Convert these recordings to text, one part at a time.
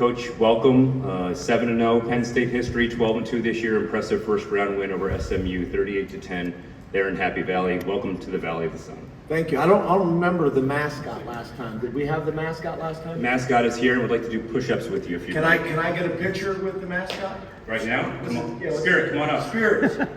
Coach, welcome. 7-0 Penn State history, 12-2 this year. Impressive first round win over SMU, 38-10 there in Happy Valley. Welcome to the Valley of the Sun. Thank you. I don't remember the mascot last time. Did we have the mascot last time? Mascot is here and would like to do push-ups with you if you Can I get a picture with the mascot? Right now? Come on. Yeah, Spirit, come on up. Spirit.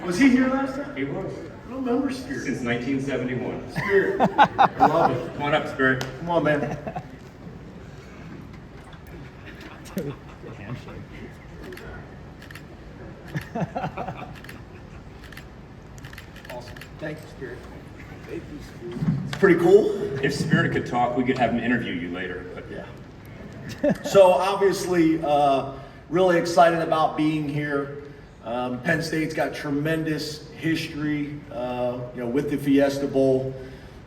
Was he here last time? He was. I don't remember Spirit. Since 1971. Spirit. I love it. Come on up, Spirit. Come on, man. Awesome. Thank you, Spirit. It's pretty cool. If Spirit could talk, we could have him interview you later. But yeah. So obviously, really excited about being here. Penn State's got tremendous history, with the Fiesta Bowl.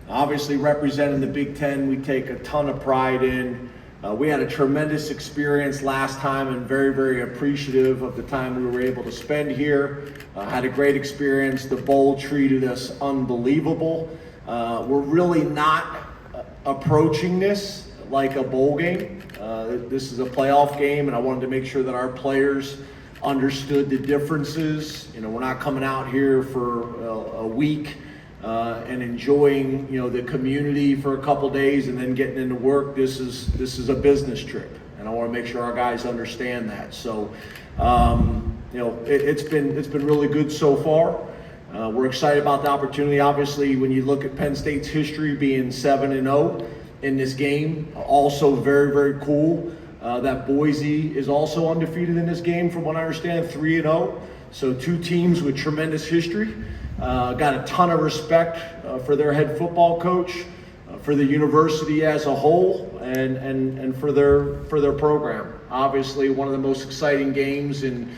Obviously, representing the Big Ten, we take a ton of pride in. We had a tremendous experience last time and very, very appreciative of the time we were able to spend here. Had a great experience. The bowl treated us unbelievable. We're really not approaching this like a bowl game. This is a playoff game, and I wanted to make sure that our players understood the differences. We're not coming out here for a week and enjoying, the community for a couple days and then getting into work. This is a business trip, and I want to make sure our guys understand that. So, it's been really good so far. We're excited about the opportunity. Obviously, when you look at Penn State's history being 7-0 in this game, also very, very cool. That Boise is also undefeated in this game, from what I understand, 3-0. So two teams with tremendous history. Got a ton of respect for their head football coach, for the university as a whole, and for their program. Obviously, one of the most exciting games in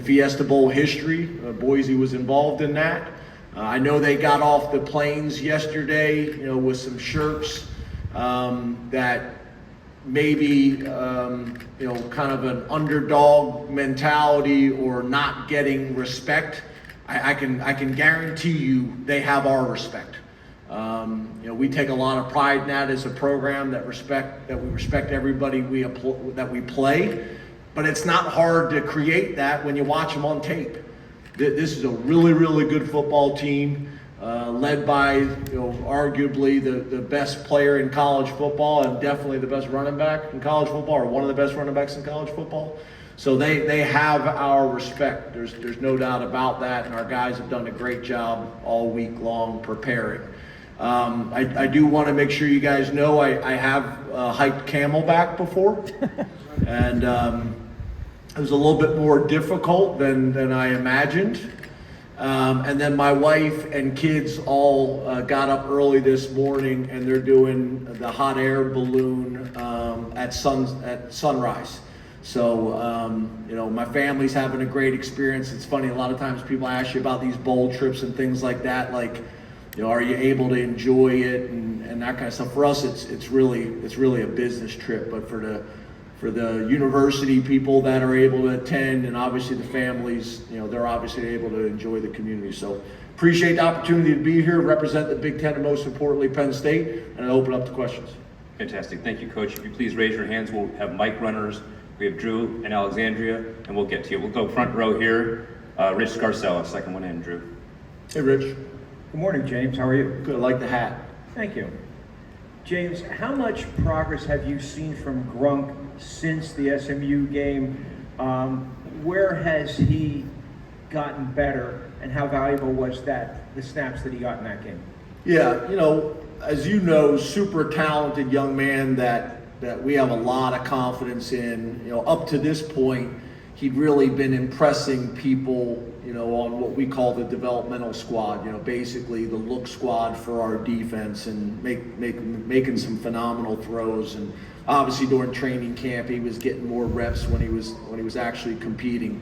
Fiesta Bowl history. Boise was involved in that. I know they got off the planes yesterday, with some shirts that maybe kind of an underdog mentality or not getting respect. I can guarantee you they have our respect. We take a lot of pride in that as a program, that we respect everybody that we play. But it's not hard to create that when you watch them on tape. This is a really, really good football team, led by arguably the best player in college football, and definitely the best running back in college football, or one of the best running backs in college football. So they have our respect. There's no doubt about that, and our guys have done a great job all week long preparing. I do want to make sure you guys know I have hiked Camelback before, and it was a little bit more difficult than I imagined. And then my wife and kids all got up early this morning, and they're doing the hot air balloon at sunrise. So, my family's having a great experience. It's funny, a lot of times people ask you about these bowl trips and things like that, like, are you able to enjoy it and that kind of stuff. For us, it's really a business trip, but for the university people that are able to attend, and obviously the families, they're obviously able to enjoy the community. So appreciate the opportunity to be here, represent the Big Ten, and most importantly, Penn State, and I open up to questions. fantastic. Thank you, Coach. If you please raise your hands, we'll have mic runners. We have Drew and Alexandria, and we'll get to you. We'll go front row here. Rich Scarcella, second one in, Drew. Hey, Rich. Good morning, James. How are you? Good. I like the hat. Thank you. James, how much progress have you seen from Grunk since the SMU game? Where has he gotten better, and how valuable was the snaps that he got in that game? Yeah, as you know, super talented young man that we have a lot of confidence in. Up to this point, he'd really been impressing people, on what we call the developmental squad, basically the look squad for our defense, and making some phenomenal throws. And obviously during training camp, he was getting more reps when he was actually competing.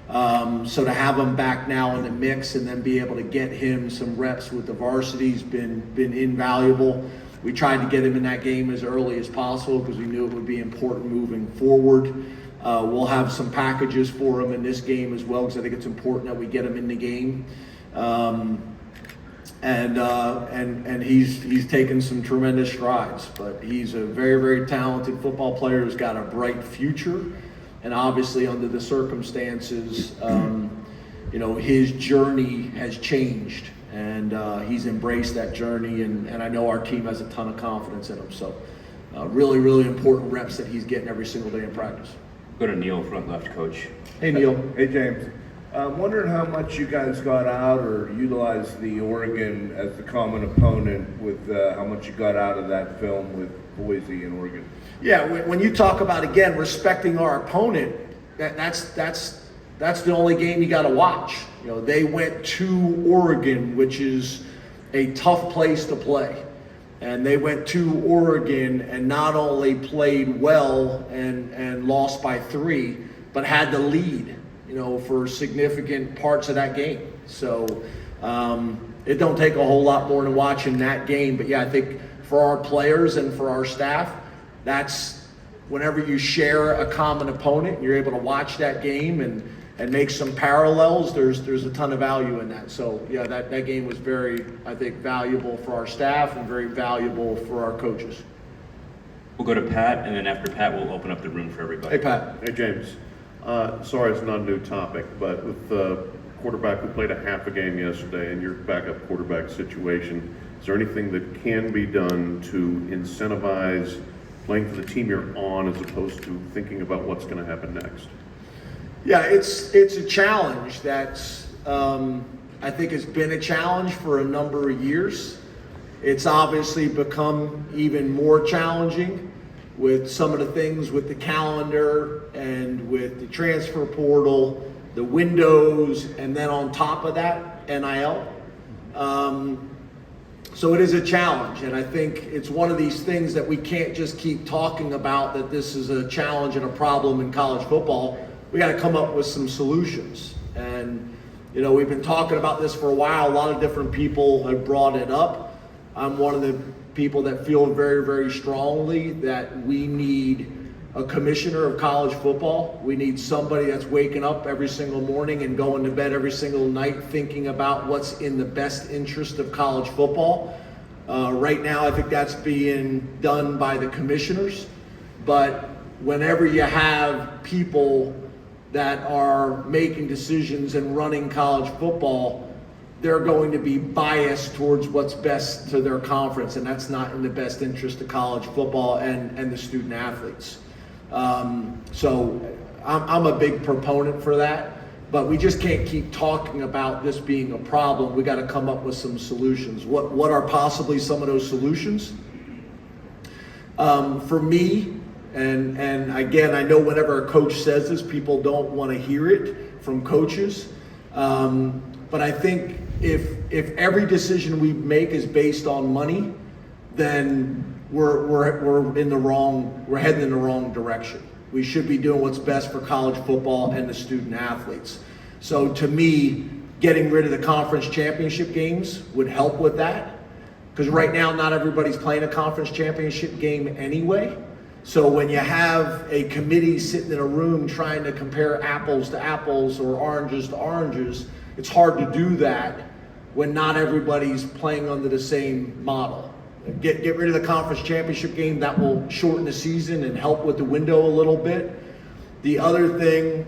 So to have him back now in the mix and then be able to get him some reps with the varsity's been invaluable. We tried to get him in that game as early as possible because we knew it would be important moving forward. We'll have some packages for him in this game as well, because I think it's important that we get him in the game. And and he's taken some tremendous strides. But he's a very, very talented football player who's got a bright future, and obviously under the circumstances, his journey has changed, and he's embraced that journey, and I know our team has a ton of confidence in him. So really, really important reps that he's getting every single day in practice. Go to Neil, front left, coach. Hey, Neil. Hey, James. I'm wondering how much you guys got out or utilized the Oregon as the common opponent with how much you got out of that film with Boise and Oregon. Yeah, when you talk about, again, respecting our opponent, that's the only game you got to watch. They went to Oregon, which is a tough place to play. And they went to Oregon and not only played well and lost by 3, but had the lead, for significant parts of that game. So it don't take a whole lot more than watching that game. But yeah, I think for our players and for our staff, that's whenever you share a common opponent, you're able to watch that game and make some parallels, there's a ton of value in that. So yeah, that game was very, I think, valuable for our staff and very valuable for our coaches. We'll go to Pat, and then after Pat, we'll open up the room for everybody. Hey, Pat. Hey, James. Sorry, it's not a new topic, but with the quarterback who played a half a game yesterday and your backup quarterback situation, is there anything that can be done to incentivize playing for the team you're on as opposed to thinking about what's going to happen next? Yeah, it's a challenge that's I think has been a challenge for a number of years. It's obviously become even more challenging with some of the things with the calendar and with the transfer portal, the windows, and then on top of that, NIL. So it is a challenge, and I think it's one of these things that we can't just keep talking about that this is a challenge and a problem in college football. We got to come up with some solutions. And, we've been talking about this for a while. A lot of different people have brought it up. I'm one of the people that feel very, very strongly that we need a commissioner of college football. We need somebody that's waking up every single morning and going to bed every single night thinking about what's in the best interest of college football. Right now, I think that's being done by the commissioners. But whenever you have people that are making decisions and running college football, they're going to be biased towards what's best to their conference, and that's not in the best interest of college football and the student athletes. So I'm a big proponent for that, but we just can't keep talking about this being a problem. We got to come up with some solutions. What are possibly some of those solutions? For me, and again, I know whenever a coach says this, people don't want to hear it from coaches. But I think if every decision we make is based on money, then we're heading in the wrong direction. We should be doing what's best for college football and the student athletes. So to me, getting rid of the conference championship games would help with that, because right now not everybody's playing a conference championship game anyway. So when you have a committee sitting in a room trying to compare apples to apples or oranges to oranges, it's hard to do that when not everybody's playing under the same model. Get rid of the conference championship game. That will shorten the season and help with the window a little bit. The other thing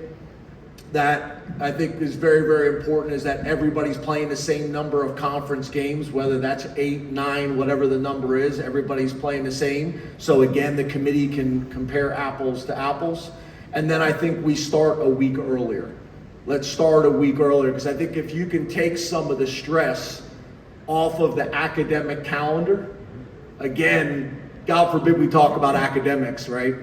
that I think is very, very important is that everybody's playing the same number of conference games, whether that's 8, 9, whatever the number is, everybody's playing the same. So again, the committee can compare apples to apples. And then I think we start a week earlier. Let's start a week earlier, because I think if you can take some of the stress off of the academic calendar, again, God forbid we talk about academics, right?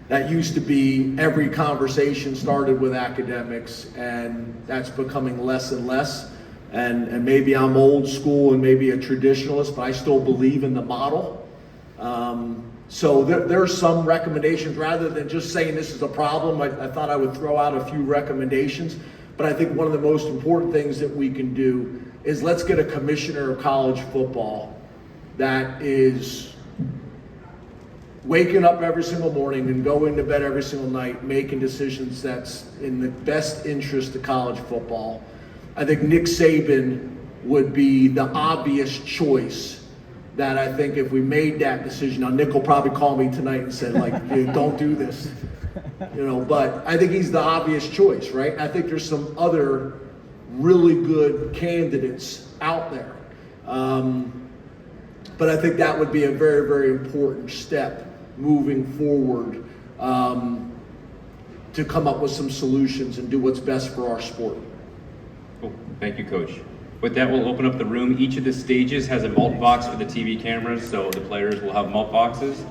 That used to be every conversation started with academics, and that's becoming less and less. And maybe I'm old school and maybe a traditionalist, but I still believe in the model. So there are some recommendations. Rather than just saying this is a problem, I thought I would throw out a few recommendations. But I think one of the most important things that we can do is let's get a commissioner of college football that is waking up every single morning and going to bed every single night, making decisions that's in the best interest of college football. I think Nick Saban would be the obvious choice that I think if we made that decision, now Nick will probably call me tonight and say like, "Dude, don't do this," but I think he's the obvious choice, right? I think there's some other really good candidates out there. But I think that would be a very, very important step moving forward to come up with some solutions and do what's best for our sport. Cool. Thank you, Coach. With that, we'll open up the room. Each of the stages has a malt box for the TV cameras, so the players will have malt boxes.